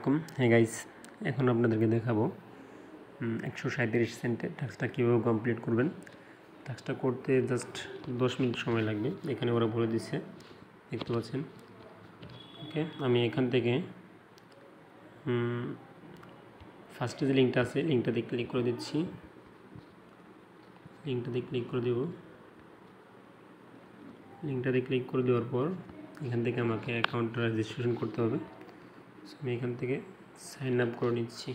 হ্যাঁ গাইস, এখন আপনাদেরকে দেখাবো 137 সেন্টের টাস্কটা কীভাবে কমপ্লিট করবেন। টাস্কটা করতে জাস্ট 10 মিনিট সময় লাগবে, এখানে ওরা বলে দিচ্ছে, দেখতে পাচ্ছেন। ওকে, আমি এখান থেকে ফার্স্টে যে লিঙ্কটা আছে লিঙ্কটাতে ক্লিক করে দিচ্ছি। লিঙ্কটাতে ক্লিক করে দেব। লিঙ্কটাতে ক্লিক করে দেওয়ার পর এখান থেকে আমাকে অ্যাকাউন্টটা রেজিস্ট্রেশন করতে হবে। আমি এখান থেকে সাইন আপ করে নিচ্ছি।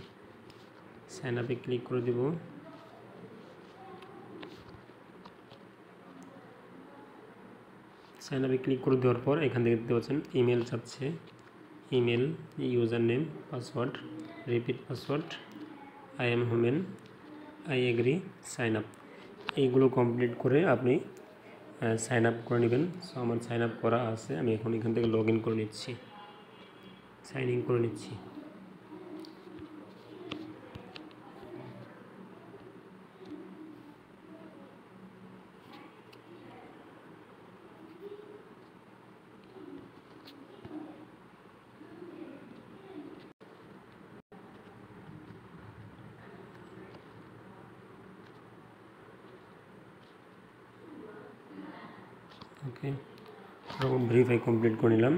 সাইন আপে ক্লিক করে দেব। সাইন আপে ক্লিক করে দেওয়ার পর এখান থেকে দেখতে পাচ্ছেন ইমেল চাচ্ছে। Email, user name, password, repeat password, I am human, I agree, sign up. এইগুলো কমপ্লিট করে আপনি সাইন আপ করে নেবেন। সো আমার সাইন আপ করা আছে, আমি এখন এখান থেকে লগ ইন করে নিচ্ছি, সাইন ইন করে নিচ্ছি। ওকে, ভেরিফাই কমপ্লিট করে নিলাম।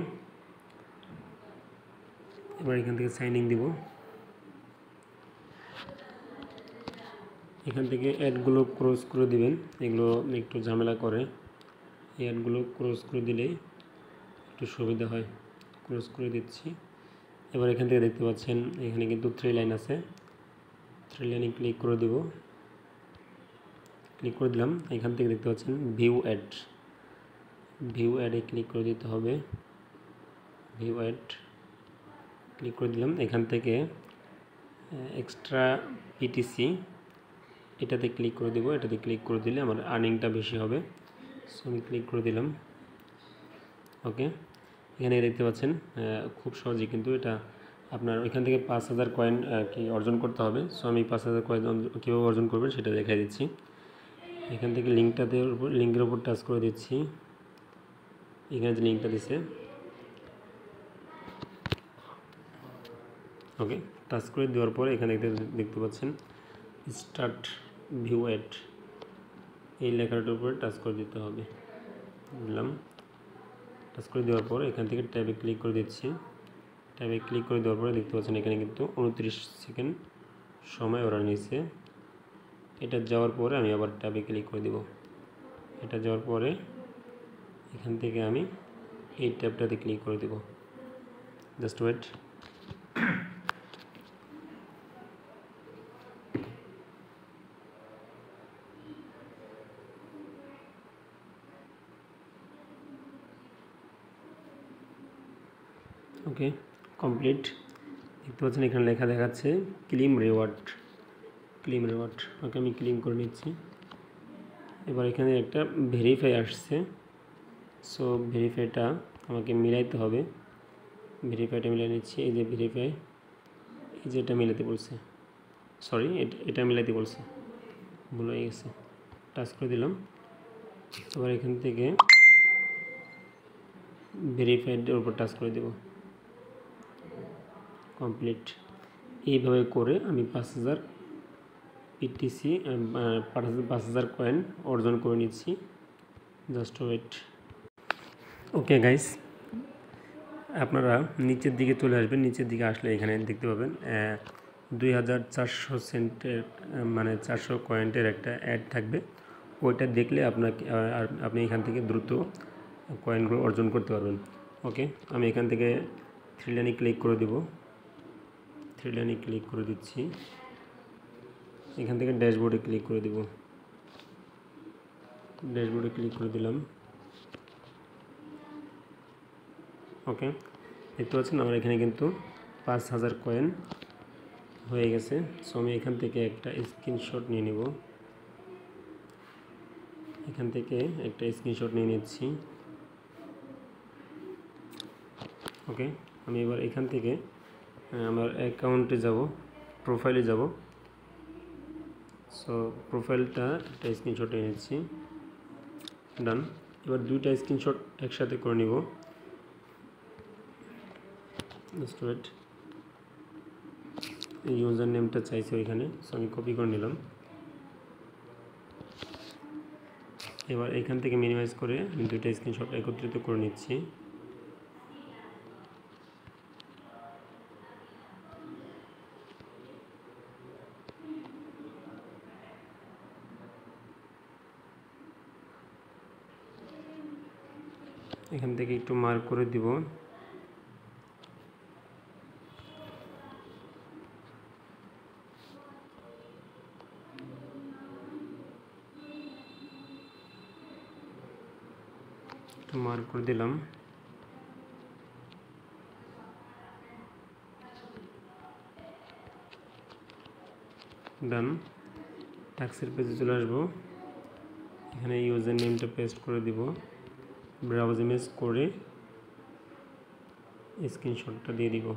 এবার এখান থেকে সাইন ইন দিব। এখান থেকে অ্যাডগুলো ক্রস করে দিবেন, এগুলো একটু ঝামেলা করে। এই অ্যাডগুলো ক্রস করে দিলেই একটু সুবিধা হয়। ক্রস করে দিচ্ছি। এবার এখান থেকে দেখতে পাচ্ছেন এখানে কিন্তু 3 লাইন আছে। 3 লাইনে ক্লিক করে দেব। ক্লিক করে দিলাম। এখান থেকে দেখতে পাচ্ছেন ভিউ অ্যাড। ভিউ অ্যাডে ক্লিক করে দিতে হবে। ভিউ অ্যাড ক্লিক করে দিলাম। এখান থেকে এক্সট্রা পিটিসি এটাতে ক্লিক করে দেব। এটাতে ক্লিক করে দিলে আমার আর্নিংটা বেশি হবে। সো আমি ক্লিক করে দিলাম। ওকে, এখানে দেখতে পাচ্ছেন খুব সহজে কিন্তু এটা আপনার ওইখান থেকে 5000 কয়েন কি অর্জন করতে হবে। সো আমি 5000 কয়েন কীভাবে অর্জন করবেন সেটা দেখাই দিচ্ছি। এখান থেকে লিঙ্কের উপর টাচ করে দিচ্ছি। এখানে যে লিঙ্কটা দিছে, ওকে, টাচ করে দেওয়ার পর এখানে দেখতে পাচ্ছেন স্টার্ট ভিউ অ্যাড, এই লেখাটার উপরে টাচ করে দিতে হবে। দিলাম। টাচ করে দেওয়ার পর এখান থেকে ট্যাবে ক্লিক করে দিচ্ছি। ট্যাবে ক্লিক করে দেওয়ার পরে দেখতে পাচ্ছেন এখানে কিন্তু 29 সেকেন্ড সময় ওরা নিয়েছে। এটা যাওয়ার পরে আমি আবার ট্যাবে ক্লিক করে দেব। এটা যাওয়ার পরে এখান থেকে আমি এই ট্যাবটাতে ক্লিক করে দেব। Just wait. Okay, complete. দেখতে পাচ্ছেন এখানে লেখা দেখাচ্ছে claim reward. Claim reward, okay, আমি ক্লেম করে নিচ্ছি। এবার এখানে একটা ভেরিফাই আসছে। সো ভেরিফাইটা আমাকে মিলাইতে হবে। ভেরিফাইটা মিলাই নিচ্ছি। এই যে ভেরিফাই, এই যে এটা মিলাতে বলছে, সরি এটা মিলাইতে বলছে, ভুল হয়ে গেছে। টাচ করে দিলাম। এবার এখান থেকে ভেরিফাইডের উপর টাচ করে দেব। কমপ্লিট। এইভাবে করে আমি 5000 পিটিসি 5000 কয়েন অর্জন করে নিচ্ছি। Just wait. ওকে গাইস, আপনারা নিচের দিকে চলে আসবেন। নিচের দিকে আসলে এখানে দেখতে পাবেন 2400 সেন্টের মানে 400 কয়েন্টের একটা অ্যাড থাকবে। ওইটা দেখলে আপনি এখান থেকে দ্রুত কয়েনগুলো অর্জন করতে পারবেন। ওকে, আমি এখান থেকে 3 লাইনে ক্লিক করে দেব। 3 লাইনে ক্লিক করে দিচ্ছি। এখান থেকে ড্যাশবোর্ডে ক্লিক করে দেব। ড্যাশবোর্ডে ক্লিক করে দিলাম। ওকে, দেখতে পাচ্ছেন আমার এখানে কিন্তু 5000 কয়েন হয়ে গেছে। সো আমি এখান থেকে একটা স্ক্রিনশট নিয়ে নেব। এখান থেকে একটা স্ক্রিনশট নিয়ে নিচ্ছি। ওকে, আমি এবার এখান থেকে আমার অ্যাকাউন্টে যাব, প্রোফাইলে যাব। সো প্রোফাইলটা একটা স্ক্রিনশট নিয়ে নিচ্ছি। ডান। এবার দুইটা স্ক্রিনশট একসাথে করে নিব। Just wait. এই ইউজার নেমটা চাইছে ওইখানে, সো আমি কপি করে নিলাম। এবার এখান থেকে মিনিমাইজ করে আমি দুইটা স্ক্রিনশট একত্রিত করে নিচ্ছি। এখান থেকে একটু মার্ক করে দিব। মার্ক করে দিলাম। ডান। ট্যাক্সের পেজে চলে আসবো। এখানে ইউজার নেমটা পেস্ট করে দিব, ব্রাউজ ইমেজ করে স্ক্রিনশটটা দিয়ে দিব।